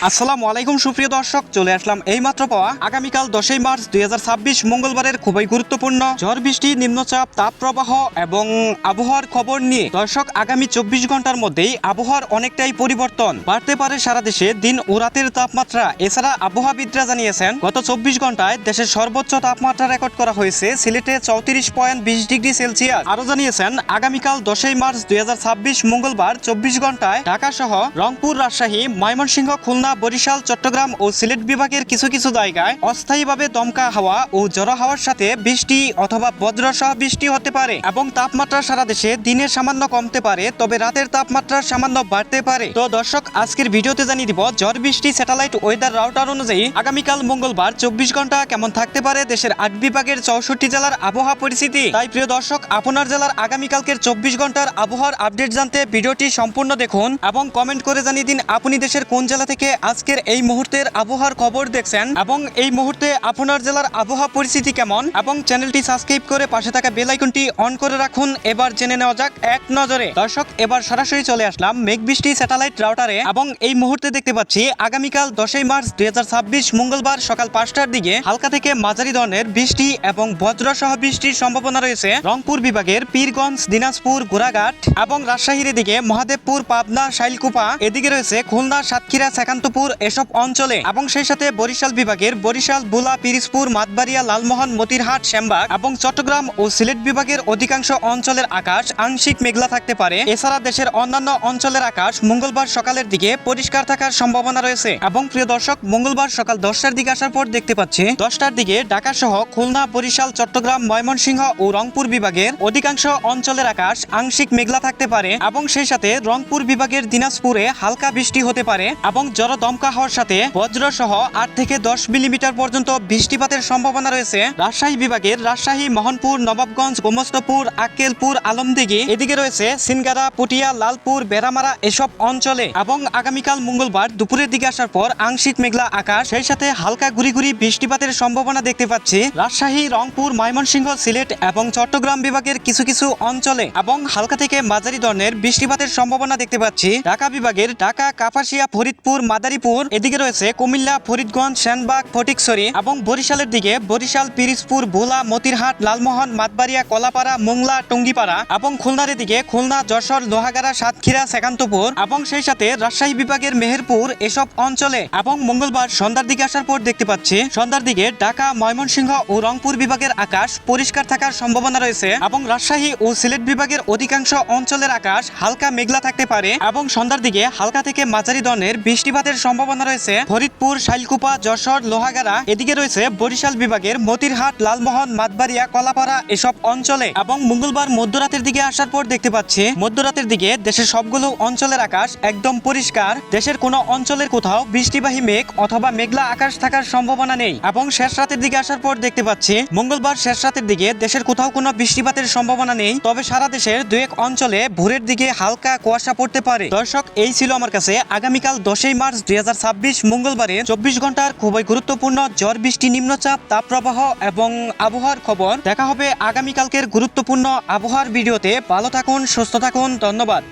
আসসালামু আলাইকুম সুপ্রিয় দর্শক, চলে আসলাম এইমাত্র পাওয়া আগামীকাল 10ই মার্চ 2026 মঙ্গলবারের খুবই গুরুত্বপূর্ণ ঝড় বৃষ্টি, নিম্নচাপ, তাপপ্রবাহ এবং আবহাওয়ার খবর নিয়ে। দর্শক, আগামী 24 ঘন্টার মধ্যেই আবহাওয়ার অনেকটাই পরিবর্তন বাড়তে পারে সারা দেশে দিন ও রাতের তাপমাত্রা। এছাড়া আবহাওয়াবিদরা জানিয়েছেন গত 24 ঘন্টায় দেশের সর্বোচ্চ তাপমাত্রা রেকর্ড করা হয়েছে সিলেটে 34.20 ডিগ্রি সেলসিয়াস। আরো জানিয়েছেন আগামীকাল 10ই মার্চ 2026 মঙ্গলবার 24 ঘন্টায় ঢাকা সহ রংপুর, রাজশাহী, ময়মনসিংহ, খুলনা, বরিশাল, চট্টগ্রাম ও সিলেট বিভাগের কিছু কিছু জায়গায় অস্থায়ীভাবে দমকা হাওয়া ও ঝড়ো হাওয়ার সাথে বৃষ্টি অথবা বজ্রসহ বৃষ্টি হতে পারে এবং তাপমাত্রা সারা দেশে দিনে সামান্য কমতে পারে, তবে রাতের তাপমাত্রা সামান্য বাড়তে পারে। তো দর্শক, আজকের ভিডিওতে জানিয়ে দিব ঝড় বৃষ্টি স্যাটেলাইট ওয়েদার রাউটার অনুযায়ী আগামীকাল মঙ্গলবার 24 ঘন্টা কেমন থাকতে পারে দেশের 8 বিভাগের 64 জেলার আবহাওয়া পরিস্থিতি। তাই প্রিয় দর্শক, আপনার জেলার আগামীকালকের 24 ঘন্টার আবহাওয়ার আপডেট জানতে ভিডিওটি সম্পূর্ণ দেখুন এবং কমেন্ট করে জানিয়ে দিন আপনি দেশের কোন জেলা থেকে আজকের এই মুহূর্তের আবহাওয়ার খবর দেখছেন এবং এই মুহূর্তে আপনার জেলার আবহাওয়া পরিস্থিতি কেমন, এবং চ্যানেলটি সাবস্ক্রাইব করে পাশে থাকা বেল আইকনটি অন করে রাখুন। এবার জেনে নেওয়া যাক এক নজরে। দর্শক, এবার সরাসরি চলে আসলাম মেঘ বৃষ্টি স্যাটেলাইট রাউটারে এবং এই মুহূর্তে দেখতে পাচ্ছি আগামীকাল 10ই মার্চ 2026 মঙ্গলবার সকাল 5টার দিকে হালকা থেকে মাঝারি ধরনের বৃষ্টি এবং বজ্রসহ বৃষ্টির সম্ভাবনা রয়েছে রংপুর বিভাগের পীরগঞ্জ, দিনাজপুর, গোরাঘাট এবং রাজশাহীর এদিকে মহাদেবপুর, পাবনা, শাইলকুপা, এদিকে রয়েছে খুলনা, সাতক্ষীরা, সেকান্তপুর এসব অঞ্চলে, এবং সেই সাথে বরিশাল বিভাগের বরিশাল, বুলা, পিরিজপুর, মাতবাড়িয়া, লালমোহন, মতিরহাট, শ্যামবাগ এবং চট্টগ্রাম ও সিলেট বিভাগের অধিকাংশ অঞ্চলের আকাশ আংশিক মেঘলা থাকতে পারে। এছাড়া দেশের অন্যান্য অঞ্চলের আকাশ মঙ্গলবার সকালের দিকে পরিষ্কার থাকার সম্ভাবনা রয়েছে। এবং প্রিয় দর্শক, মঙ্গলবার সকাল 10টার দিকে আসার পর দেখতে পাচ্ছি 10টার দিকে ঢাকা সহ খুলনা, বরিশাল, চট্টগ্রাম, ময়মনসিংহ ও রংপুর বিভাগের অধিকাংশ অঞ্চলের আকাশ আংশিক মেঘলা থাকতে পারে এবং সেই সাথে রংপুর বিভাগের দিনাজপুরে হালকা বৃষ্টি হতে পারে এবং ঝড়ো দমকা হওয়ার সাথে বজ্র সহ 8 থেকে 10 মিলিমিটার পর্যন্ত বৃষ্টিপাতের সম্ভাবনা রয়েছে রাজশাহী বিভাগের রাজশাহী, মোহনপুর, নবাবগঞ্জ, গোমস্তপুর, আক্কেলপুর, আলমদিঘি, এদিকে রয়েছে সিনগারা, পটিয়া, লালপুর, বেড়ামারা এসব অঞ্চলে। এবং আগামীকাল মঙ্গলবার দুপুরের দিকে আসার পর আংশিক মেঘলা আকাশ, সেই সাথে হালকা গুড়ি গুড়ি বৃষ্টিপাতের সম্ভাবনা দেখতে পাচ্ছি রাজশাহী, রংপুর, ময়মনসিংহ, সিলেট এবং চট্টগ্রাম বিভাগের কিছু কিছু অঞ্চলে, এবং হালকা থেকে মাঝারি ধরনের বৃষ্টিপাতের সম্ভাবনা দেখতে পাচ্ছি ঢাকা বিভাগের ঢাকা, কাপাসিয়া, ফরিদপুর, মাদারীপুর, এদিকে রয়েছে কুমিল্লা, ফরিদগঞ্জ, সেনবাগ, ফটিকছড়ি এবং বরিশালের দিকে বরিশাল, পিরিজপুর, ভোলা, মতিরহাট, লালমোহন, মাতবাড়িয়া, কলাপাড়া, মোংলা, টঙ্গিপাড়া এবং খুলনার দিকে খুলনা, যশোর, লোহাগাড়া, সাতক্ষীরা, সেকান্তপুর এবং সেই সাথে রাজশাহী বিভাগের মেহেরপুর এসব অঞ্চলে। এবং মঙ্গলবার সন্ধ্যার দিকে আসার পর দেখতে পাচ্ছি সন্ধ্যার দিকে ঢাকা, ময়মনসিংহ ও রংপুর বিভাগের আকাশ পরিষ্কার থাকার সম্ভাবনা রয়েছে এবং রাজশাহী ও সিলেট বিভাগের অধিকাংশ অঞ্চলের আকাশ হালকা মেঘলা থাকতে পারে এবং সন্ধ্যার দিকে হালকা থেকে মাঝারি ধরনের বৃষ্টিপাতের সম্ভাবনা রয়েছে ফরিদপুর, শাইলকুপা, যশোর, লোহাগাড়া, এদিকে রয়েছে বরিশাল বিভাগের মতিরহাট, লালমোহন, মাতবাড়িয়া, কলাপাড়া এসব অঞ্চলে। এবং মঙ্গলবার মধ্যরাতের দিকে আসার পর দেখতে পাচ্ছি মধ্যরাতের দিকে দেশের সবগুলো অঞ্চলের আকাশ একদম পরিষ্কার, দেশের কোনো অঞ্চলের কোথাও বৃষ্টিবাহী মেঘ অথবা মেঘলা আকাশ থাকার সম্ভাবনা নেই। এবং শেষ রাতের দিকে আসার পর দেখতে পাচ্ছি মঙ্গলবার শেষ রাতের দিকে দেশের কোথাও কোনো বৃষ্টিপাতের সম্ভাবনা নেই, তবে সারা দেশের দু এক অঞ্চলে ভোরের দিকে হালকা কুয়াশা পড়তে পারে। দর্শক, এই ছিল আমার কাছে আগামীকাল 10ই মার্চ 2026 মঙ্গলবারে 24 ঘন্টার খুবই গুরুত্বপূর্ণ ঝড় বৃষ্টি, নিম্নচাপ, তাপপ্রবাহ এবং আবহাওয়ার খবর। দেখা হবে আগামীকালকের গুরুত্বপূর্ণ আবহাওয়ার ভিডিওতে। ভালো থাকুন, সুস্থ থাকুন, ধন্যবাদ।